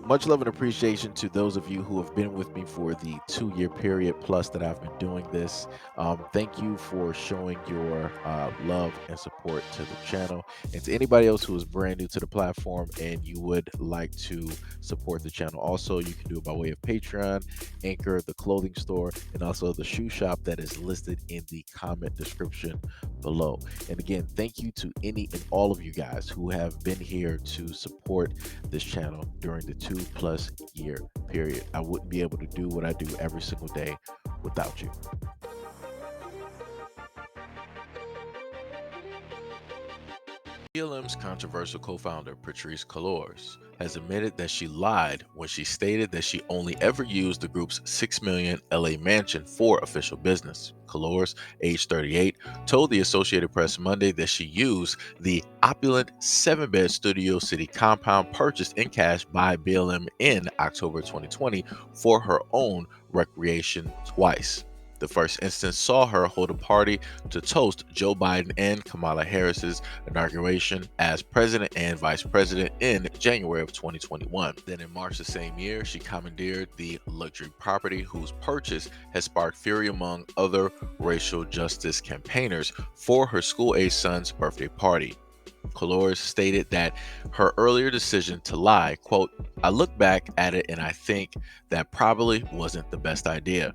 Much love and appreciation to those of you who have been with me for the 2 year period plus that I've been doing this. Thank you for showing your love and support to the channel. And to anybody else who is brand new to the platform and you would like to support the channel, also, you can do it by way of Patreon, Anchor, the clothing store, and also the shoe shop that is listed in the comment description below. And again, thank you to any and all of you guys who have been here to support this channel during the 2+ year period. I wouldn't be able to do what I do every single day without you. BLM's controversial co-founder, Patrice Cullors, has admitted that she lied when she stated that she only ever used the group's $6 million LA mansion for official business. Cullors, age 38, told the Associated Press Monday that she used the opulent 7-bed Studio City compound purchased in cash by BLM in October 2020 for her own recreation twice. The first instance saw her hold a party to toast Joe Biden and Kamala Harris's inauguration as president and vice president in January of 2021. Then in March the same year, she commandeered the luxury property whose purchase has sparked fury among other racial justice campaigners for her school-age son's birthday party. Cullors stated that her earlier decision to lie, quote, "I look back at it and I think that probably wasn't the best idea."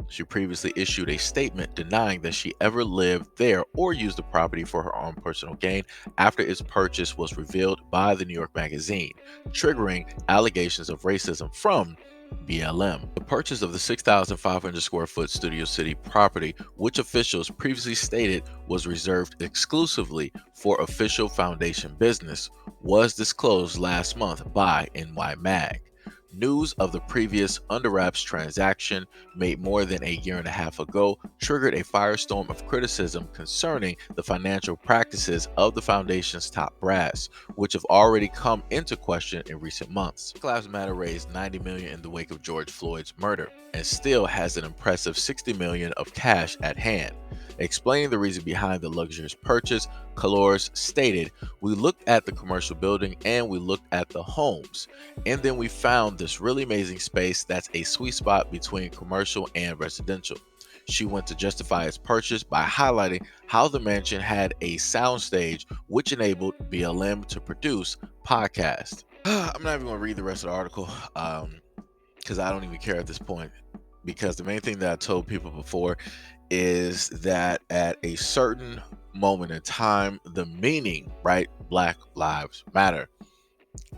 She previously issued a statement denying that she ever lived there or used the property for her own personal gain after its purchase was revealed by the New York Magazine, triggering allegations of racism from BLM. The purchase of the 6,500 square foot Studio City property, which officials previously stated was reserved exclusively for official foundation business, was disclosed last month by NY Mag. News of the previous under wraps transaction, made more than a year and a half ago, triggered a firestorm of criticism concerning the financial practices of the foundation's top brass, which have already come into question in recent months. Black Lives Matter raised $90 million in the wake of George Floyd's murder and still has an impressive $60 million of cash at hand. Explaining the reason behind the luxurious purchase, Cullors stated, "We looked at the commercial building and we looked at the homes, and then we found this really amazing space that's a sweet spot between commercial and residential." She went to justify its purchase by highlighting how the mansion had a soundstage which enabled BLM to produce podcasts. I'm not even going to read the rest of the article because I don't even care at this point, because the main thing that I told people before is that at a certain moment in time, the meaning, right, Black Lives Matter,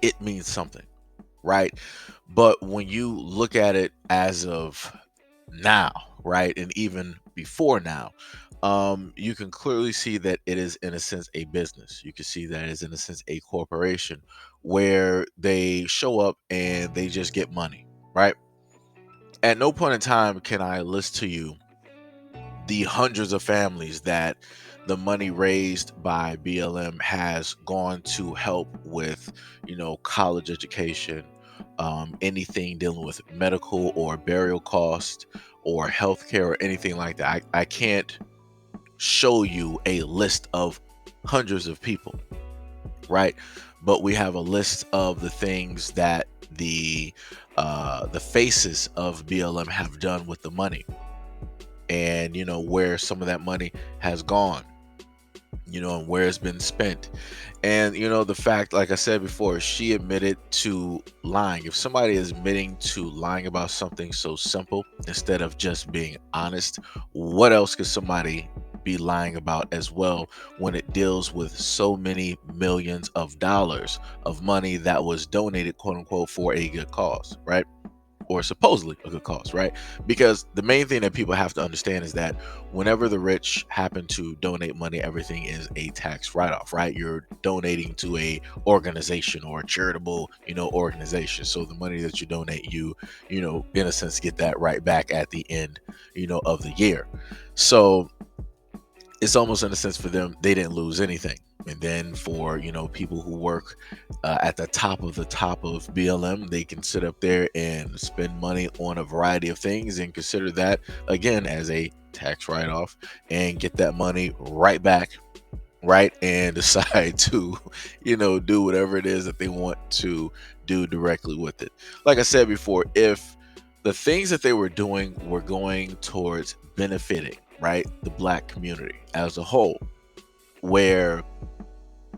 it means something, right? But when you look at it as of now, right, and even before now, you can clearly see that it is in a sense a business. You can see that it is in a sense a corporation where they show up and they just get money, right? At no point in time can I list to you the hundreds of families that the money raised by BLM has gone to help with, college education, anything dealing with medical or burial cost or healthcare or anything like that. I can't show you a list of hundreds of people, right? But we have a list of the things that the faces of BLM have done with the money, and where some of that money has gone, and where it's been spent. And the fact, like I said before, she admitted to lying. If somebody is admitting to lying about something so simple instead of just being honest, what else could somebody be lying about as well when it deals with so many millions of dollars of money that was donated, quote unquote, for a good cause, right? Or supposedly a good cause, right? Because the main thing that people have to understand is that whenever the rich happen to donate money, everything is a tax write-off, right? You're donating to a organization or a charitable, organization. So the money that you donate, in a sense, get that right back at the end, of the year. So it's almost in a sense for them, they didn't lose anything. And then for people who work at the top of BLM, they can sit up there and spend money on a variety of things and consider that again as a tax write-off and get that money right back, right, and decide to do whatever it is that they want to do directly with it. Like I said before, if the things that they were doing were going towards benefiting, right, the black community as a whole, where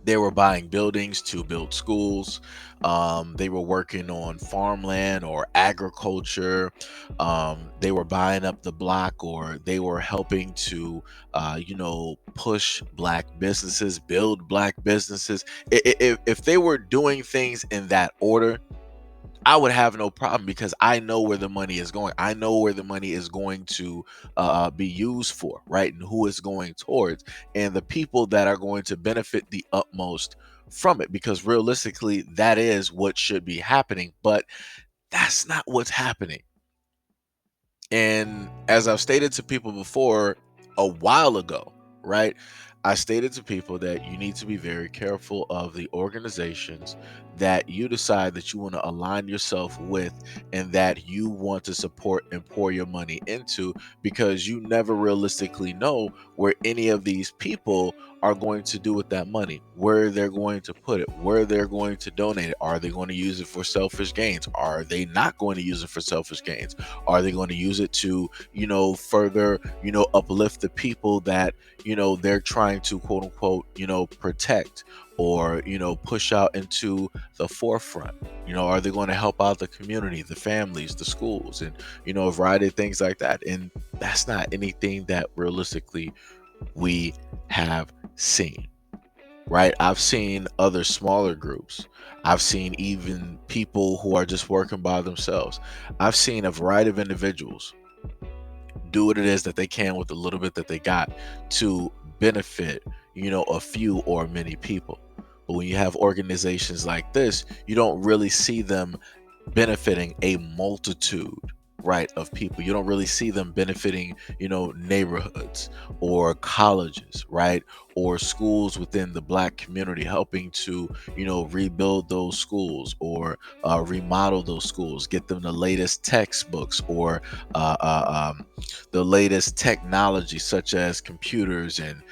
they were buying buildings to build schools. They were working on farmland or agriculture. They were buying up the block, or they were helping to, push black businesses, build black businesses. If they were doing things in that order, I would have no problem, because I know where the money is going. I know where the money is going to be used for, right? And who it's going towards, and the people that are going to benefit the utmost from it, because realistically, that is what should be happening. But that's not what's happening. And as I've stated to people before a while ago, right? I stated to people that you need to be very careful of the organizations that you decide that you want to align yourself with and that you want to support and pour your money into, because you never realistically know where any of these people are going to do with that money, where they're going to put it, where they're going to donate it. Are they going to use it for selfish gains? Are they not going to use it for selfish gains? Are they going to use it to, further, uplift the people that, they're trying to quote unquote, protect, or, push out into the forefront? Are they going to help out the community, the families, the schools, and, a variety of things like that? And that's not anything that realistically we have seen, right? I've seen other smaller groups. I've seen even people who are just working by themselves. I've seen a variety of individuals do what it is that they can with the little bit that they got to benefit, a few or many people. But when you have organizations like this, you don't really see them benefiting a multitude, right, of people. You don't really see them benefiting, neighborhoods or colleges, right, or schools within the black community, helping to, rebuild those schools, or remodel those schools, get them the latest textbooks, or the latest technology such as computers and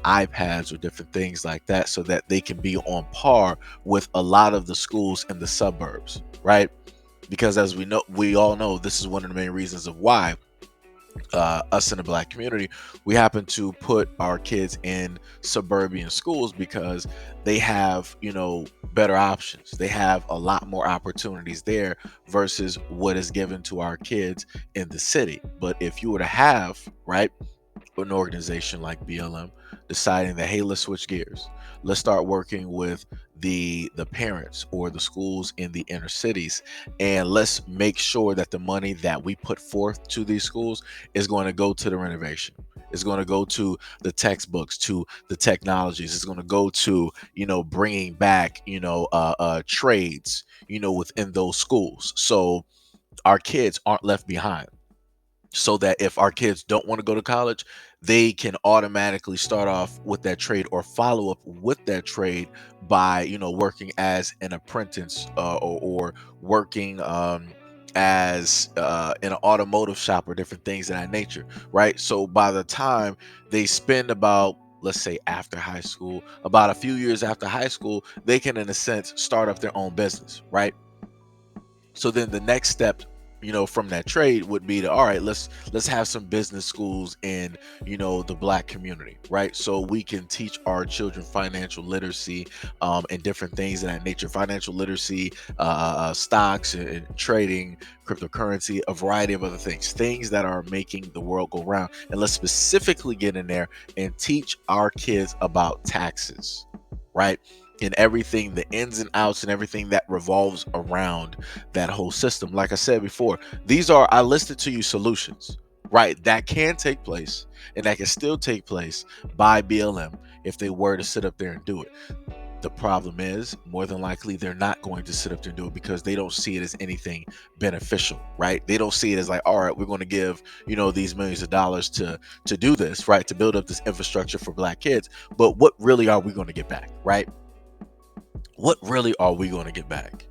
iPads, or different things like that, so that they can be on par with a lot of the schools in the suburbs, right? Because as we all know, this is one of the main reasons of why us in the black community, we happen to put our kids in suburban schools, because they have, better options. They have a lot more opportunities there versus what is given to our kids in the city. But if you were to have, right, an organization like BLM deciding that, hey, let's switch gears, let's start working with the parents or the schools in the inner cities, and let's make sure that the money that we put forth to these schools is going to go to the renovation, it's going to go to the textbooks, to the technologies, it's going to go to, bringing back, trades, within those schools, so our kids aren't left behind, so that if our kids don't want to go to college, they can automatically start off with that trade, or follow up with that trade by, working as an apprentice, or working as in an automotive shop, or different things of that nature, right? So by the time they spend about, let's say, after high school, about a few years after high school, they can in a sense start up their own business, right? So then the next step, from that trade would be to, all right, let's have some business schools in, the black community, right? So we can teach our children financial literacy, and different things of that nature, financial literacy, stocks and trading, cryptocurrency, a variety of other things that are making the world go round. And let's specifically get in there and teach our kids about taxes, right? And everything, the ins and outs, and everything that revolves around that whole system. Like I said before, I listed to you solutions, right, that can take place, and that can still take place by BLM if they were to sit up there and do it. The problem is, more than likely, they're not going to sit up there and do it, because they don't see it as anything beneficial, right? They don't see it as like, all right, we're going to give, these millions of dollars to do this, right, to build up this infrastructure for black kids. But what really are we going to get back, right? What really are we going to get back?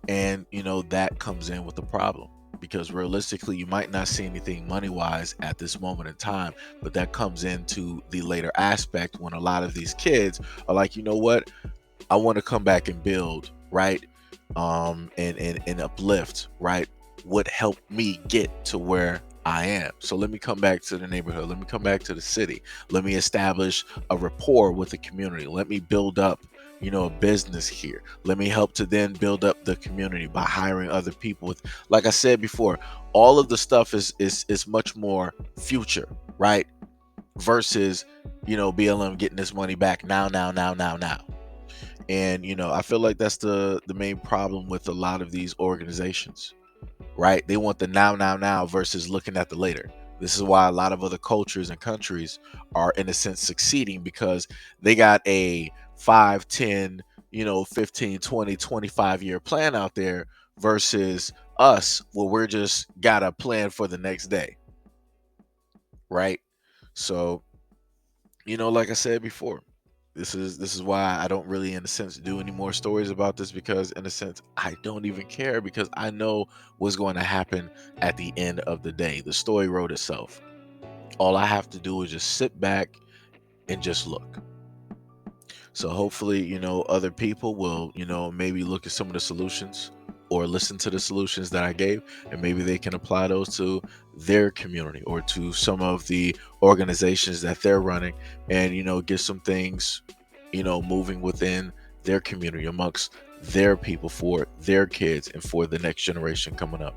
And that comes in with the problem, because realistically, you might not see anything money wise at this moment in time, but that comes into the later aspect, when a lot of these kids are like, you know what, I want to come back and build, right, and uplift, right, would help me get to where I am. So let me come back to the neighborhood. Let me come back to the city. Let me establish a rapport with the community. Let me build up, a business here. Let me help to then build up the community by hiring other people with, like I said before, all of the stuff is much more future, right? Versus, BLM getting this money back now. And I feel like that's the main problem with a lot of these organizations, right? They want the now versus looking at the later. This is why a lot of other cultures and countries are in a sense succeeding, because they got a 5, 10, 15, 20, 25 year plan out there, versus us where we're just got a plan for the next day, right? So, like I said before, this is why I don't really, in a sense, do any more stories about this, because in a sense I don't even care, because I know what's going to happen at the end of the day. The story wrote itself. All I have to do is just sit back and just look. So hopefully, other people will, maybe look at some of the solutions or listen to the solutions that I gave, and maybe they can apply those to their community or to some of the organizations that they're running, and, get some things, moving within their community amongst their people for their kids and for the next generation coming up.